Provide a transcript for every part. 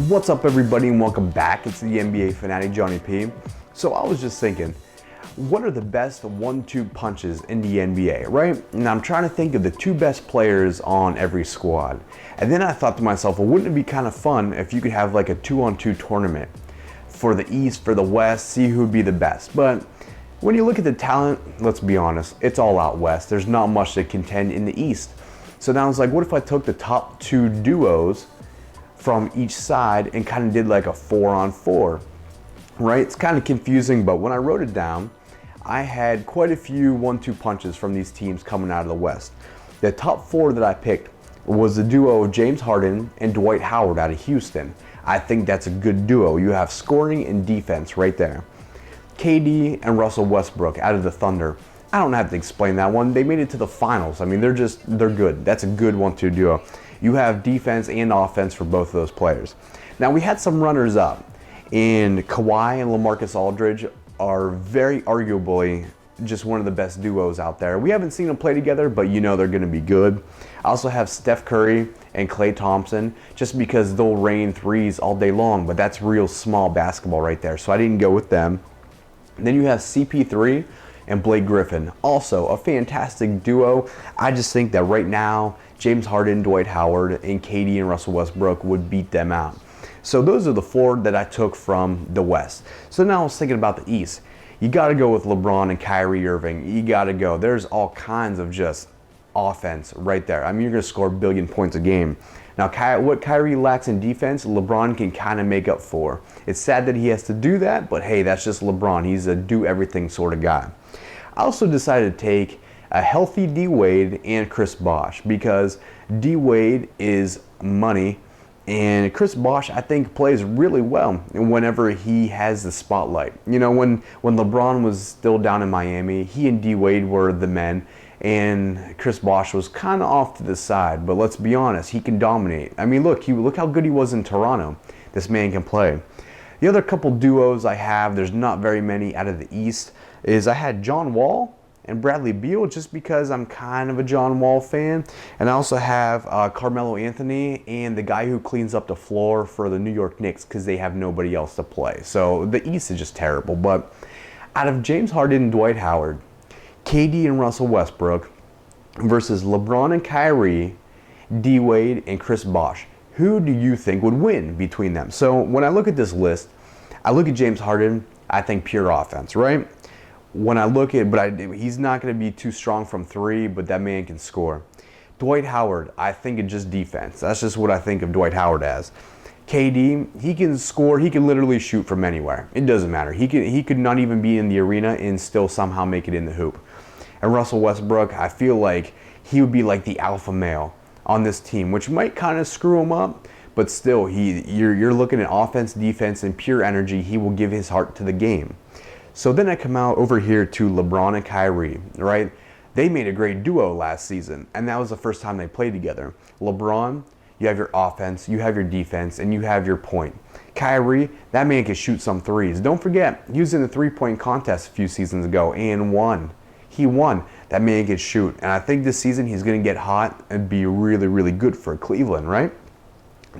What's up, everybody, and welcome back. It's the NBA fanatic, Johnny P. So I was just thinking, what are the best 1-2 punches in the NBA, right? And I'm trying to think of the two best players on every squad. And then I thought to myself, well, wouldn't it be kind of fun if you could have like a 2-on-2 tournament for the East, for the West, see who would be the best. But when you look at the talent, let's be honest, it's all out West. There's not much to contend in the East. So now I was like, what if I took the top two duos from each side and kind of did like a 4-on-4, right? It's kind of confusing, but when I wrote it down, I had quite a few 1-2 punches from these teams coming out of the West. The top four that I picked was the duo of James Harden and Dwight Howard out of Houston. I think that's a good duo. You have scoring and defense right there. KD and Russell Westbrook out of the Thunder. I don't have to explain that one. They made it to the finals. I mean, they're good. That's a good 1-2 duo. You have defense and offense for both of those players. Now, we had some runners up, and Kawhi and LaMarcus Aldridge are very arguably just one of the best duos out there. We haven't seen them play together, but you know they're going to be good. I also have Steph Curry and Klay Thompson, just because they'll rain threes all day long, but that's real small basketball right there, so I didn't go with them. And then you have CP3 and Blake Griffin, also a fantastic duo. I just think that right now, James Harden, Dwight Howard, and KD and Russell Westbrook would beat them out. So those are the four that I took from the West. So now I was thinking about the East. You got to go with LeBron and Kyrie Irving. You got to go. There's all kinds of just offense right there. I mean, you're going to score a billion points a game. Now, what Kyrie lacks in defense, LeBron can kind of make up for. It's sad that he has to do that, but hey, that's just LeBron. He's a do-everything sort of guy. I also decided to take a healthy D-Wade and Chris Bosh, because D-Wade is money, and Chris Bosh, I think, plays really well whenever he has the spotlight. You know, when LeBron was still down in Miami, he and D-Wade were the men, and Chris Bosh was kind of off to the side. But let's be honest, he can dominate. I mean, look how good he was in Toronto. This man can play. The other couple duos I have, there's not very many out of the East, is I had John Wall and Bradley Beal, just because I'm kind of a John Wall fan. And I also have Carmelo Anthony and the guy who cleans up the floor for the New York Knicks, because they have nobody else to play. So the East is just terrible. But out of James Harden and Dwight Howard, KD and Russell Westbrook versus LeBron and Kyrie, D-Wade and Chris Bosh, who do you think would win between them? So when I look at this list, I look at James Harden, I think pure offense, right? When I look at, he's not going to be too strong from three, but that man can score. Dwight Howard, I think it's just defense. That's just what I think of Dwight Howard as. KD, he can score. He can literally shoot from anywhere. It doesn't matter. He could not even be in the arena and still somehow make it in the hoop. And Russell Westbrook, I feel like he would be like the alpha male on this team, which might kind of screw him up, but still, you're looking at offense, defense, and pure energy. He will give his heart to the game. So then I come out over here to LeBron and Kyrie, right? They made a great duo last season, and that was the first time they played together. LeBron, you have your offense, you have your defense, and you have your point. Kyrie, that man can shoot some threes. Don't forget, he was in the three-point contest a few seasons ago and won. He won. That man can shoot. And I think this season he's going to get hot and be really, really good for Cleveland, right?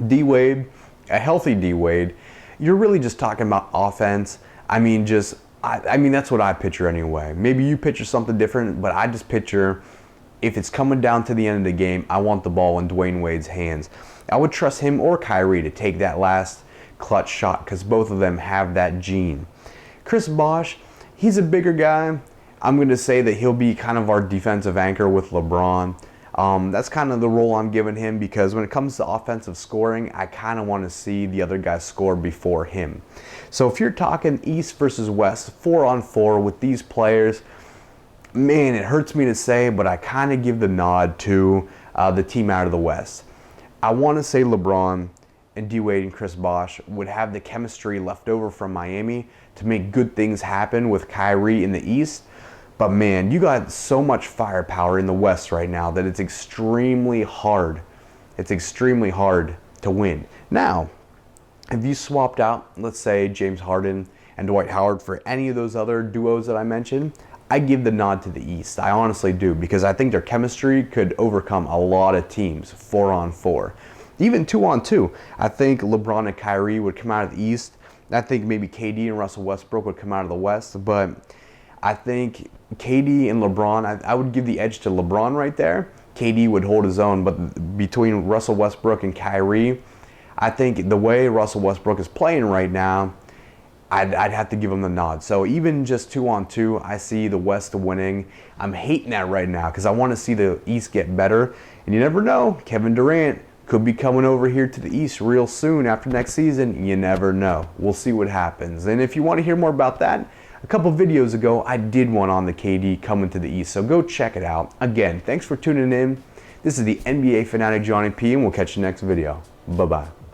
D-Wade, a healthy D-Wade, you're really just talking about offense. I mean, that's what I picture anyway. Maybe you picture something different, but I just picture, if it's coming down to the end of the game, I want the ball in Dwayne Wade's hands. I would trust him or Kyrie to take that last clutch shot, because both of them have that gene. Chris Bosh, he's a bigger guy. I'm going to say that he'll be kind of our defensive anchor with LeBron. That's kind of the role I'm giving him, because when it comes to offensive scoring, I kind of want to see the other guys score before him. So if you're talking East versus West, 4-on-4 with these players, man, it hurts me to say, but I kind of give the nod to the team out of the West. I want to say LeBron and D-Wade and Chris Bosh would have the chemistry left over from Miami to make good things happen with Kyrie in the East. But man, you got so much firepower in the West right now that it's extremely hard. It's extremely hard to win. Now, if you swapped out, let's say, James Harden and Dwight Howard for any of those other duos that I mentioned, I give the nod to the East. I honestly do, because I think their chemistry could overcome a lot of teams 4-on-4. even 2-on-2. I think LeBron and Kyrie would come out of the East. I think maybe KD and Russell Westbrook would come out of the West, but I think KD and LeBron, I would give the edge to LeBron right there. KD would hold his own, but between Russell Westbrook and Kyrie, I think the way Russell Westbrook is playing right now, I'd have to give him the nod. So even just 2-on-2, I see the West winning. I'm hating that right now because I want to see the East get better. And you never know, Kevin Durant could be coming over here to the East real soon after next season. You never know. We'll see what happens. And if you want to hear more about that, a couple videos ago, I did one on the KD coming to the East. So go check it out. Again, thanks for tuning in. This is the NBA Fanatic Johnny P, and we'll catch you next video. Bye-bye.